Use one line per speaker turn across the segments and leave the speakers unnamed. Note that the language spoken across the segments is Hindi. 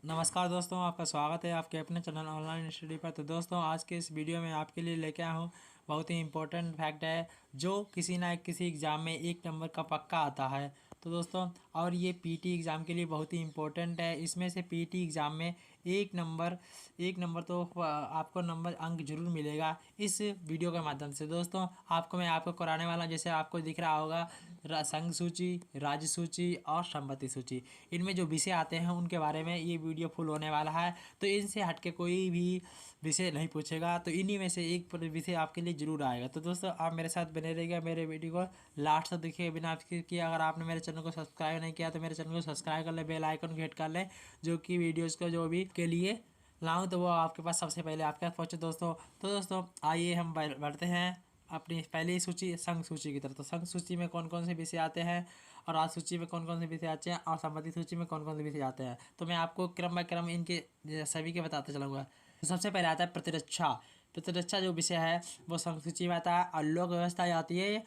नमस्कार दोस्तों, आपका स्वागत है आपके अपने चैनल ऑनलाइन स्टडी पर। तो दोस्तों, आज के इस वीडियो में आपके लिए लेके आया हूँ बहुत ही इम्पोर्टेंट फैक्ट है जो किसी ना किसी एग्ज़ाम में 1 नंबर का पक्का आता है। तो दोस्तों, और ये पीटी एग्ज़ाम के लिए बहुत ही इम्पोर्टेंट है। इसमें से पीटी एग्ज़ाम में 1 नंबर तो आपको नंबर अंक जरूर मिलेगा इस वीडियो के माध्यम से। दोस्तों, मैं आपको कराने वाला, जैसे आपको दिख रहा होगा, संघ सूची, राज्य सूची और संपत्ति सूची। इनमें जो विषय आते हैं उनके बारे में ये वीडियो फुल होने वाला है। तो इनसे हटके कोई भी विषय नहीं पूछेगा, तो इन्हीं में से एक विषय आपके लिए जरूर आएगा। तो दोस्तों, आप मेरे साथ बने रहिएगा, मेरे वीडियो को लास्ट तक देखिए बिना स्किप किए। अगर आपने मेरे चैनल को सब्सक्राइब नहीं किया तो मेरे चैनल को सब्सक्राइब कर ले, बेल आइकन को हिट कर ले, जो कि वीडियोज़ को जो भी के लिए लाऊं तो वो आपके पास सबसे पहले आपके पास पहुँचे दोस्तों। तो दोस्तों, आइए हम बढ़ते हैं अपनी पहली सूची, संघ सूची की तरफ। तो संघ सूची में कौन कौन से विषय आते हैं और राज्य सूची में कौन कौन से विषय आते हैं और संपत्ति सूची में कौन कौन से विषय आते हैं, तो मैं आपको क्रम बाय क्रम इनके सभी के बताते चलूँगा। तो सबसे पहले आता है प्रतिरक्षा। प्रतिरक्षा जो विषय है वो संघ सूची में आता है, और लोक व्यवस्था आती है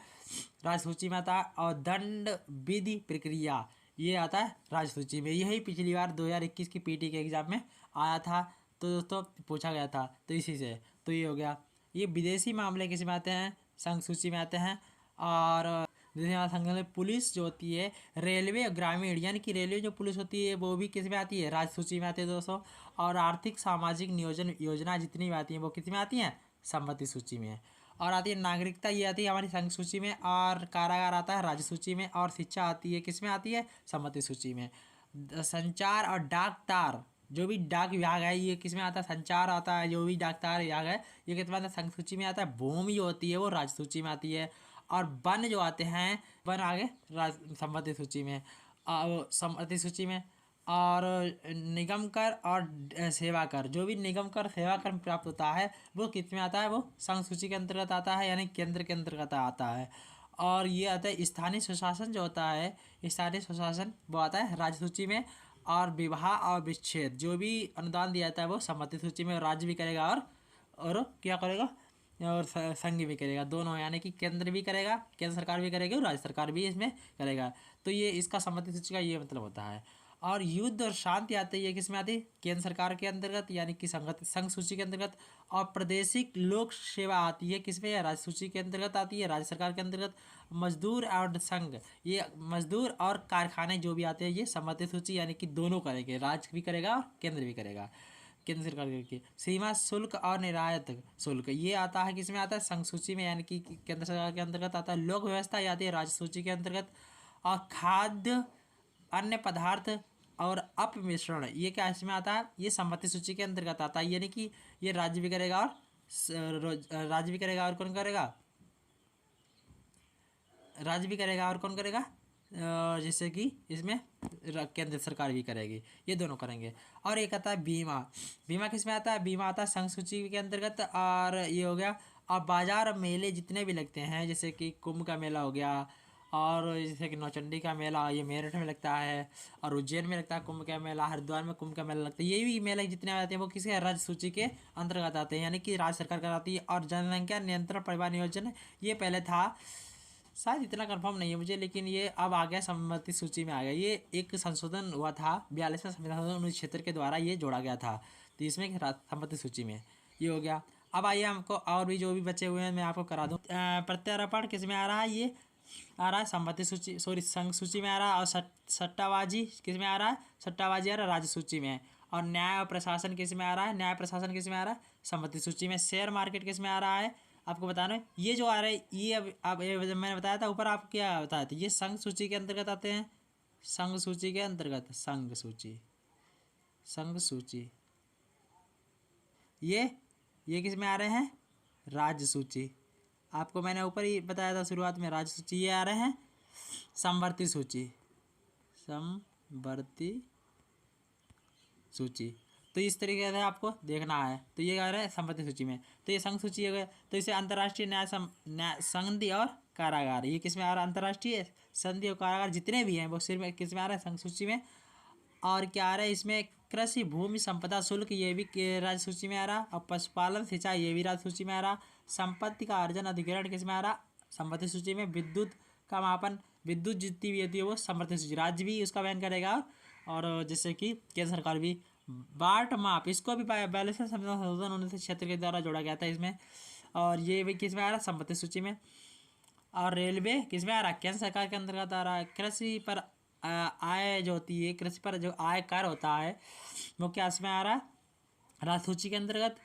राज्य सूची में आता है, और दंड विधि प्रक्रिया ये आता है राज्य सूची में। यही पिछली बार 2021 की पीटी के एग्ज़ाम में आया था, तो दोस्तों पूछा गया था, तो इसी से तो ये हो गया। ये विदेशी मामले किस में आते हैं, संघ सूची में आते हैं। और जैसे संघ में पुलिस जो होती है, रेलवे ग्रामीण यानी कि रेलवे जो पुलिस होती है वो भी किस में आती है, राज्य सूची में आती है दोस्तों। और आर्थिक सामाजिक नियोजन योजना जितनी भी आती हैं वो किस में आती हैं, संपत्ति सूची में। और आती है नागरिकता, ये आती है हमारी संघ सूची में। और कारागार आता है राज्य सूची में। और शिक्षा आती है किस में आती है, संपत्ति सूची में। संचार और डाक तार, जो भी डाक विभाग है ये किस में आता है, संचार आता है। जो भी डाक तार विभाग है ये किस में आता है, संघ सूची में आता है। भूमि जो होती है वो राज्य सूची में आती है। और वन जो आते हैं, वन आगे संपत्ति सूची में, संपत्ति सूची में। और निगम कर और सेवा कर, जो भी निगम कर सेवा कर प्राप्त होता है वो किस में आता है, वो संघ सूची के अंतर्गत आता है, यानी केंद्र के अंतर्गत आता है। और ये आता है स्थानीय स्वशासन जो होता है, स्थानीय स्वशासन वो आता है राज्य सूची में। और विवाह और विच्छेद जो भी अनुदान दिया जाता है वो संपत्ति सूची में। राज्य भी करेगा और क्या करेगा, और संघ भी करेगा, दोनों, यानी कि केंद्र भी करेगा, केंद्र सरकार भी करेगी और राज्य सरकार भी इसमें करेगा। तो ये इसका संपत्ति सूची का ये मतलब होता है। और युद्ध और शांति आती है किस में आती है, केंद्र सरकार के अंतर्गत, यानी कि संघ सूची के अंतर्गत। और प्रादेशिक लोक सेवा आती है किस में, राज्य सूची के अंतर्गत आती है, राज्य सरकार के अंतर्गत। मजदूर और संघ, ये मजदूर और कारखाने जो भी आते हैं ये संपत्ति सूची, यानी कि दोनों करेंगे, राज्य भी करेगा और केंद्र भी करेगा, केंद्र सरकार की। सीमा शुल्क और निर्यात शुल्क ये आता है किसमें आता है, संघ सूची में, यानी कि केंद्र सरकार के अंतर्गत आता है। लोक व्यवस्था आती है राज्य सूची के अंतर्गत। और खाद्य, अन्य पदार्थ और अपमिश्रण ये क्या इसमें आता है, ये संपत्ति सूची के अंतर्गत आता है, यानी कि ये राज्य भी करेगा और राज्य भी करेगा और कौन करेगा, राज्य भी करेगा और कौन करेगा, जैसे कि इसमें केंद्र सरकार भी करेगी, ये दोनों करेंगे। और एक आता है बीमा। बीमा किस में आता है, बीमा आता है संघ सूची के अंतर्गत। और ये हो गया। और बाजार मेले जितने भी लगते हैं, जैसे कि कुंभ का मेला हो गया, और जैसे कि नौचंडी का मेला ये मेरठ में लगता है, और उज्जैन में लगता है कुंभ का मेला, हरिद्वार में कुंभ का मेला लगता है। ये भी मेले जितने आते हैं वो किसी राज्य सूची के अंतर्गत आते हैं, यानी कि राज्य सरकार कराती है। और जनसंख्या नियंत्रण परिवार नियोजन ये पहले था, शायद इतना कंफर्म नहीं है मुझे, लेकिन ये अब आ गया, संपत्ति सूची में आ गया। ये एक संशोधन हुआ था 42वें संविधान संशोधन क्षेत्र के द्वारा ये जोड़ा गया था, तो इसमें संपत्ति सूची में ये हो गया। अब आइए हमको और भी जो भी बचे हुए हैं मैं आपको करा दूँ। प्रत्यारोपण किस में आ रहा है, ये आ रहा है संपत्ति सूची, सॉरी संघ सूची में आ रहा है। और सट्टाबाजी किस में आ रहा है, सट्टाबाजी आ रहा है राज्य सूची में। और न्याय और प्रशासन किस में आ रहा है, न्याय प्रशासन किस में आ रहा है, संपत्ति सूची में। शेयर मार्केट किस में आ रहा है, आपको बताना है। ये जो आ रहा है ये अब ये मैंने बताया था ऊपर, आप क्या बताया था, ये संघ सूची के अंतर्गत आते हैं, संघ सूची के अंतर्गत, संघ सूची, संघ सूची। ये किस में आ रहे हैं, राज्य सूची। आपको मैंने ऊपर ही बताया था शुरुआत में, राज्य सूची। ये आ रहे हैं समवर्ती सूची, समवर्ती सूची। तो इस तरीके से आपको देखना है। तो ये आ रहा है संपत्ति सूची में, तो ये संघ सूची हो गया। तो इसे अंतर्राष्ट्रीय न्याय संधि और कारागार ये किस में आ रहा है, अंतर्राष्ट्रीय संधि और कारागार जितने भी हैं वो सिर्फ किस में आ रहा है, संघ सूची में। और क्या आ रहा है इसमें, कृषि भूमि संपदा शुल्क ये भी राज्य सूची में आ रहा। और पशुपालन सिंचाई ये भी राज्य सूची में आ रहा। संपत्ति का अर्जन अधिग्रहण किस में आ रहा, संपत्ति सूची में। विद्युत का मापन, विद्युत जितनी भी होती है वो संपत्ति सूची, राज्य भी उसका वहन करेगा। और जैसे कि केंद्र सरकार भी बाट माप इसको भी बैलेंस संशोधन 1976 के द्वारा जोड़ा गया था इसमें। और ये भी किस में आ रहा है, संपत्ति सूची में। और रेलवे किस में आ रहा है, केंद्र सरकार के अंतर्गत आ रहा है। कृषि पर आय जो होती है, कृषि पर जो आय कर होता है वो क्या इसमें आ रहा है, राज्य सूची के अंतर्गत।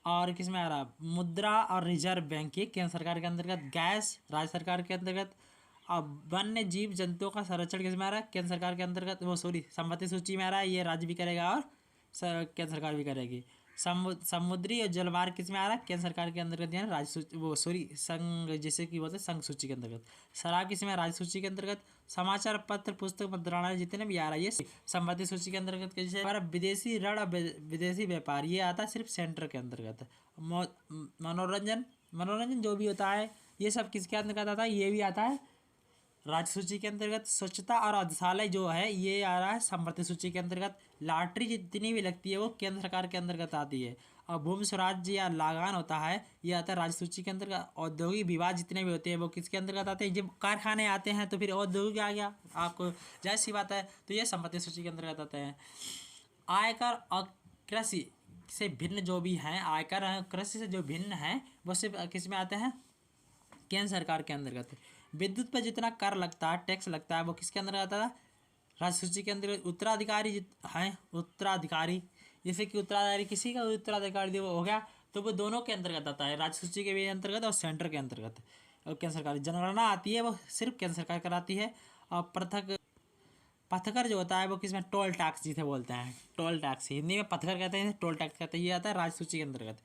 और किस में आ रहा है, मुद्रा और रिजर्व बैंक ये केंद्र सरकार के अंतर्गत। गैस राज्य सरकार के अंतर्गत। अब वन्य जीव जंतुओं का संरक्षण किस में आ रहा है, केंद्र सरकार के अंतर्गत। वो सॉरी संपत्ति सूची में आ रहा है, ये राज्य भी करेगा और केंद्र सरकार भी करेगी। समुद्री और जलमार्ग किस में आ रहा है, केंद्र सरकार के अंतर्गत, यानी राज्य सूची वो सॉरी संघ जैसे कि बोलते हैं संघ सूची के अंतर्गत। शराब किस में है, राज्य सूची के अंतर्गत। समाचार पत्र पुस्तक मंत्रालय जितने भी आ रहा है ये संपत्ति सूची के अंतर्गत। कैसे हमारा विदेशी ऋण और विदेशी व्यापार ये आता है सिर्फ सेंटर के अंतर्गत। मनोरंजन मनोरंजन जो भी होता है ये सब किसके अंतर्गत आता है, ये भी आता है राज्य सूची के अंतर्गत। स्वच्छता और औषधालय जो है ये आ रहा है संपत्ति सूची के अंतर्गत। लॉटरी जितनी भी लगती है वो केंद्र सरकार के अंतर्गत आती है। और भूमि स्वराज्य या लागान होता है ये आता है राज्य सूची के अंतर्गत। औद्योगिक विभाग जितने भी होते हैं वो किसके अंतर्गत आते हैं, जब कारखाने आते हैं तो फिर औद्योगिक आ गया, आपको जाहिर सी बात है, तो ये संपत्ति सूची के अंतर्गत आते हैं। आयकर और कृषि से भिन्न जो भी हैं, आयकर कृषि से जो भिन्न हैं वो सिर्फ किस में आते हैं, केंद्र सरकार के अंतर्गत। विद्युत पर जितना कर लगता है, टैक्स लगता है, वो किसके अंदर आता है, राज्य सूची के अंतर्गत। उत्तराधिकारी हैं, उत्तराधिकारी जैसे कि उत्तराधिकारी किसी का उत्तराधिकारी हो गया तो वो दोनों के अंतर्गत आता है, राज्य सूची के भी अंतर्गत और सेंटर के अंतर्गत। और केंद्र सरकार जनगणना आती है वो सिर्फ केंद्र सरकार कराती है। और पथकर जो होता है वो किसमें, टोल टैक्स जिसे बोलते हैं, टोल टैक्स हिंदी में पथकर कहते हैं, टोल टैक्स कहते हैं, ये आता है राज्य सूची के अंतर्गत।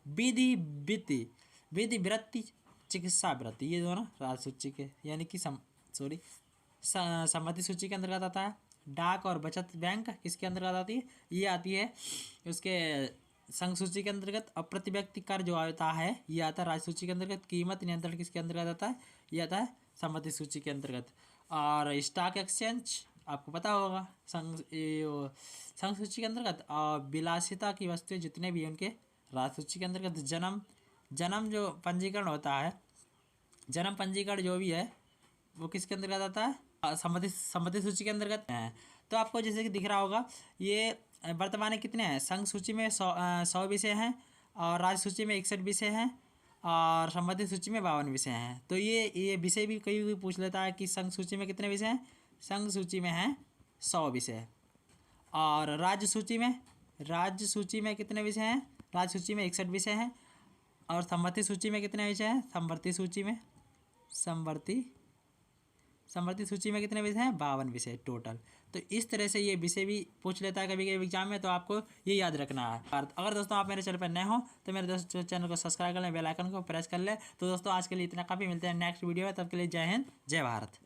विधि वित्ति विधि वृत्ति चिकित्सा वृत्ति ये दोनों राज्य सूची के यानी कि संपत्ति सूची के अंतर्गत आता है। डाक और बचत बैंक किसके अंतर्गत आती है, ये आती है उसके संघ सूची के अंतर्गत। और प्रति व्यक्ति कर जो आता है ये आता है राज्य सूची के अंतर्गत। कीमत नियंत्रण किसके अंतर्गत आता है, ये आता है संपत्ति सूची के अंतर्गत। और स्टॉक एक्सचेंज आपको पता होगा संघ सूची के अंतर्गत। और विलासिता की वस्तुएं जितने भी हैं उनके राज्य सूची के अंतर्गत। जन्म जो पंजीकरण होता है, जन्म पंजीकरण जो भी है वो किसके अंतर्गत आता है, संपत्ति सूची के अंतर्गत है। तो आपको जैसे कि दिख रहा होगा ये वर्तमान में कितने हैं, संघ सूची में 100 विषय हैं और राज्य सूची में 61 विषय हैं और संपत्ति सूची में 52 विषय हैं। तो ये विषय भी कोई पूछ लेता है कि संघ सूची में कितने विषय हैं, संघ सूची में हैं 100 विषय। और राज्य सूची में कितने विषय हैं, राज्य सूची में 61 विषय हैं। और संपत्ति सूची में कितने विषय हैं, संपत्ति सूची में कितने विषय हैं, 52 विषय टोटल। तो इस तरह से ये विषय भी पूछ लेता है कभी कभी एग्जाम में, तो आपको ये याद रखना है। अगर दोस्तों आप मेरे चैनल पर नए हो तो मेरे दोस्तों चैनल को सब्सक्राइब कर लें, बेल आइकन को प्रेस कर लें। तो दोस्तों आज के लिए इतना काफ़ी, मिलते हैं नेक्स्ट वीडियो में, तब के लिए जय हिंद जय भारत।